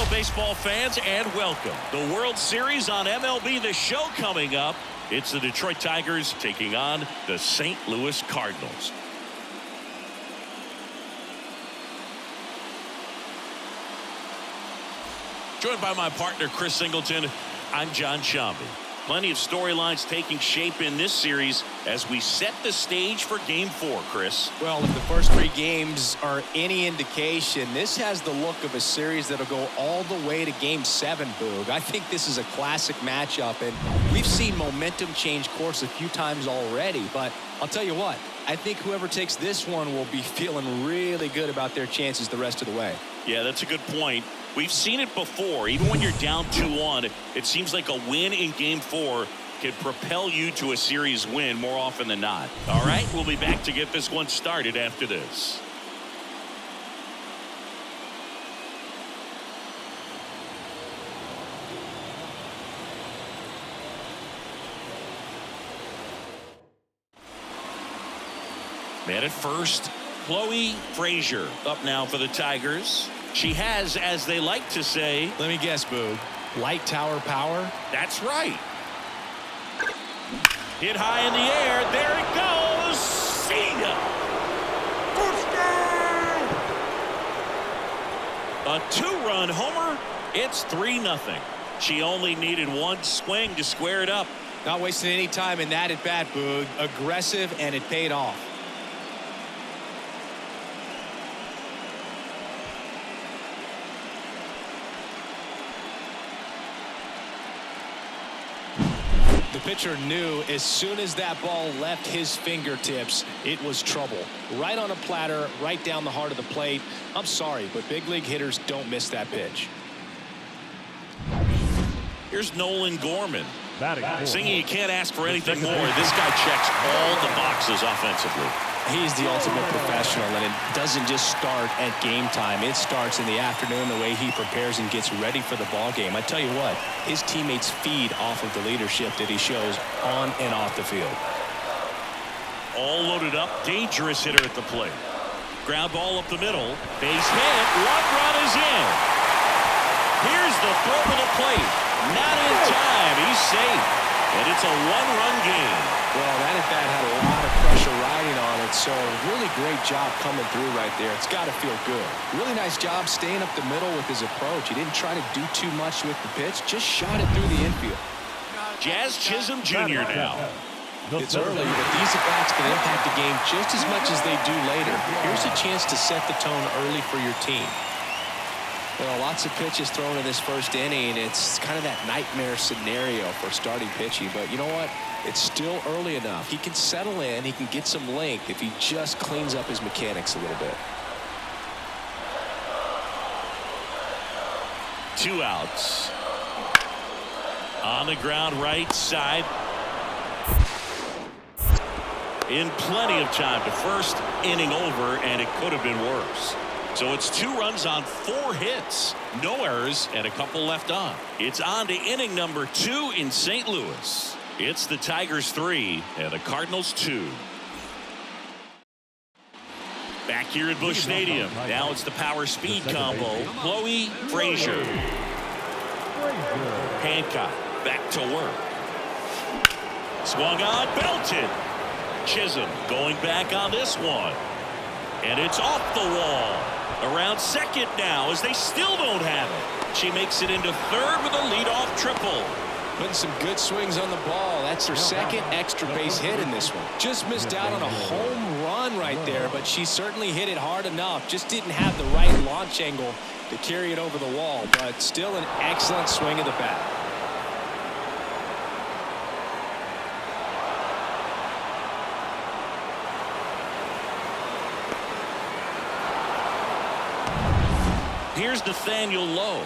Hello, baseball fans, and welcome. The World Series on MLB The Show coming up. It's the Detroit Tigers taking on the St. Louis Cardinals. Joined by my partner, Chris Singleton, I'm John Shambi. Plenty of storylines taking shape in this series as we set the stage for Game 4, Chris. Well, if the first 3 games are any indication, this has the look of a series that'll go all the way to Game 7, Boog. I think this is a classic matchup, and we've seen momentum change course a few times already. But I'll tell you what, I think whoever takes this one will be feeling really good about their chances the rest of the way. Yeah, that's a good point. We've seen it before. Even when you're down 2-1, it seems like a win in Game 4 can propel you to a series win more often than not. All right, we'll be back to get this one started after this. Man at first, Chloe Frazier up now for the Tigers. She has, as they like to say, let me guess, Boog, light tower power? That's right. Hit high in the air. There it goes. See ya. A 2-run homer. It's 3-0. She only needed one swing to square it up. Not wasting any time in that at bat, Boog. Aggressive, and it paid off. The pitcher knew as soon as that ball left his fingertips, it was trouble. Right on a platter, right down the heart of the plate. I'm sorry, but big league hitters don't miss that pitch. Here's Nolan Gorman. Singing, you can't ask for anything more. This guy checks all the boxes offensively. He's the ultimate professional, and it doesn't just start at game time. It starts in the afternoon, the way he prepares and gets ready for the ball game. I tell you what, his teammates feed off of the leadership that he shows on and off the field. All loaded up, dangerous hitter at the plate. Ground ball up the middle, base hit, 1 run is in. Here's the throw to the plate. Not in time. He's safe. And it's a 1-run game. Well, that at bat had a lot of pressure riding on it, so really great job coming through right there. It's got to feel good. Really nice job staying up the middle with his approach. He didn't try to do too much with the pitch, just shot it through the infield. Jazz Chisholm Jr. now. It's early, but these at-bats can impact the game just as much as they do later. Here's a chance to set the tone early for your team. Well, lots of pitches thrown in this first inning. It's kind of that nightmare scenario for starting pitching. But you know what? It's still early enough. He can settle in. He can get some length if he just cleans up his mechanics a little bit. 2 outs. On the ground right side. In plenty of time to first, inning over, and it could have been worse. So it's 2 runs on 4 hits. No errors and a couple left on. It's on to inning number 2 in St. Louis. It's the Tigers 3 and the Cardinals 2. Back here at Busch Stadium. Now it's the power speed combo. Chloe Frazier. Hancock back to work. Swung on, belted. Chisholm going back on this one. And it's off the wall. Around second now as they still don't have it. She makes it into third with a leadoff triple. Putting some good swings on the ball. That's her second extra base hit in this one. Just missed out on a home run right there, but she certainly hit it hard enough. Just didn't have the right launch angle to carry it over the wall, but still an excellent swing of the bat. Here's Nathaniel Lowe.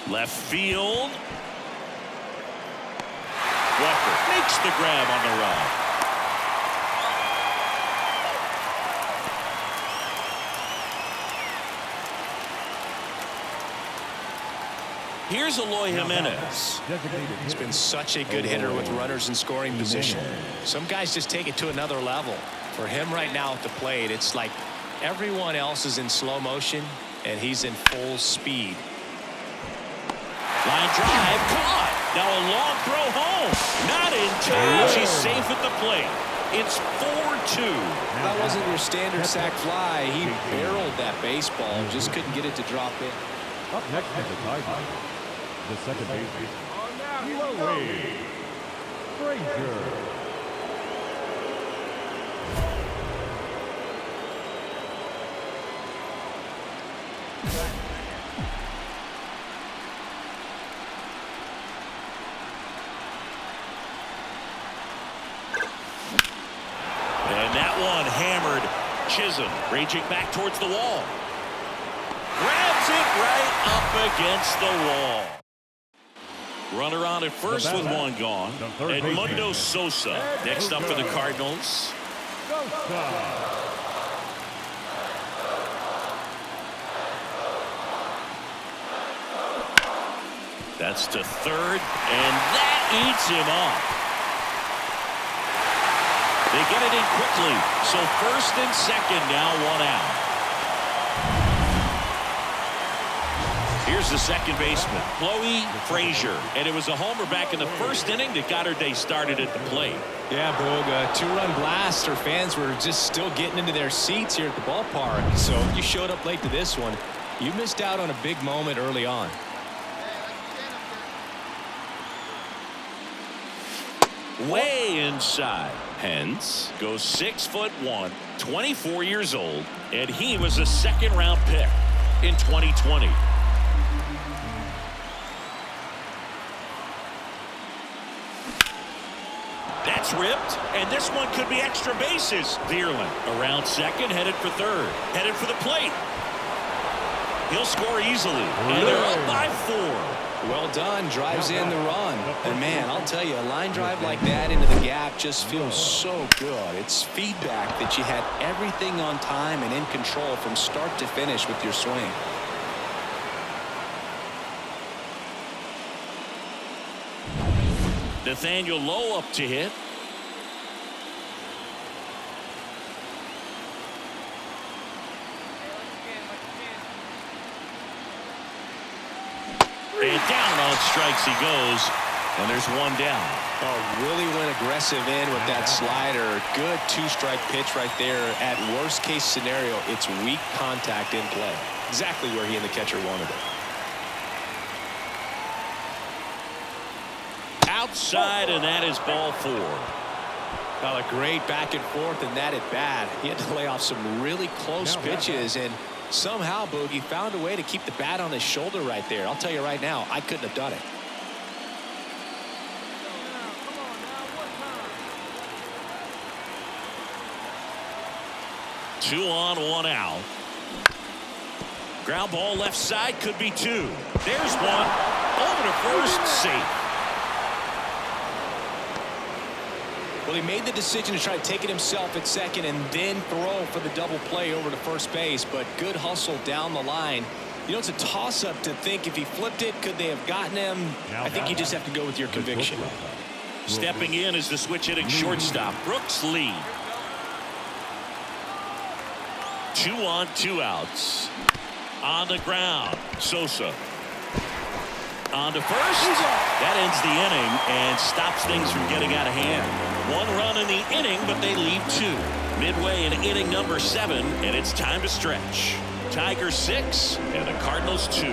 Left field. Walker makes the grab on the run. Here's Eloy Jimenez. He's been such a good hitter with runners in scoring position. Some guys just take it to another level. For him right now at the plate, it's like everyone else is in slow motion and he's in full speed. Line drive caught. Now a long throw home. Not in time. She's safe at the plate. It's 4-2. That wasn't your standard sac fly. He barreled that baseball, just couldn't get it to drop in. Up next is the Tigers. The second baseman, Chloe Frazier. And that one hammered. Chisholm raging back towards the wall. Grabs it right up against the wall. Runner on at first with one gone. Edmundo Sosa next up for the Cardinals. That's to third, and that eats him up. They get it in quickly, so first and second now, one out. Here's the second baseman, Chloe Frazier, and it was a homer back in the first inning that got her day started at the plate. Yeah, Boog, a two-run blast. Her fans were just still getting into their seats here at the ballpark. So if you showed up late to this one, you missed out on a big moment early on. Way inside. Hence goes 6'1", 24 years old, and he was a second-round pick in 2020. That's ripped, and this one could be extra bases. Dearland around second, headed for third, headed for the plate. He'll score easily, and they're up by 4. Well done, drives in the run. And man, I'll tell you, a line drive like that into the gap just feels so good. It's feedback that you had everything on time and in control from start to finish with your swing. Nathaniel Lowe up to hit. And down on strikes he goes, and there's one down. Oh, really went aggressive in with that slider. Good two-strike pitch right there. At worst-case scenario, it's weak contact in play. Exactly where he and the catcher wanted it. Outside, and that is ball 4. Well, a great back and forth and that at bat. He had to lay off some really close pitches, and somehow Boogie found a way to keep the bat on his shoulder right there. I'll tell you right now, I couldn't have done it. Two on, one out. Ground ball left side, could be 2. There's one. Over to first, safe. Well, he made the decision to try to take it himself at second and then throw for the double play over to first base, but good hustle down the line. You know, it's a toss-up to think if he flipped it, could they have gotten him? I think you just have to go with your conviction. Stepping in is the switch hitting shortstop, Brooks Lee. 2 on, 2 outs. On the ground, Sosa. On to first. That ends the inning and stops things from getting out of hand. 1 run in the inning, but they leave 2. Midway in inning number 7, and it's time to stretch. Tigers 6 and the Cardinals 2.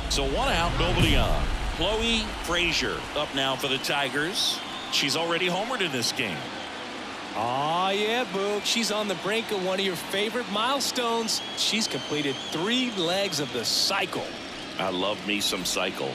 So 1 out, nobody on. Chloe Frazier up now for the Tigers. She's already homered in this game. Oh, yeah, Boog. She's on the brink of one of your favorite milestones. She's completed 3 legs of the cycle. I love me some cycle.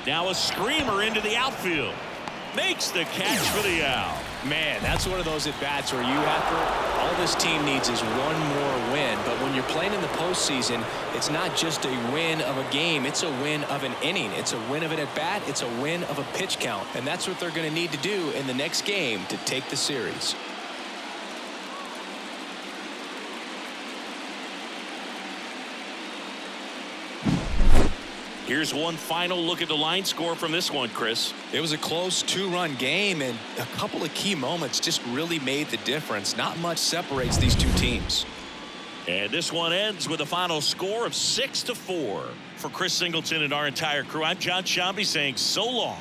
Now a screamer into the outfield. Makes the catch for the out. Man, that's one of those at-bats where all this team needs is one more win. But when you're playing in the postseason, it's not just a win of a game. It's a win of an inning. It's a win of an at-bat. It's a win of a pitch count. And that's what they're going to need to do in the next game to take the series. Here's one final look at the line score from this one, Chris. It was a close 2-run game, and a couple of key moments just really made the difference. Not much separates these two teams. And this one ends with a final score of 6-4. For Chris Singleton and our entire crew, I'm John Shambi saying so long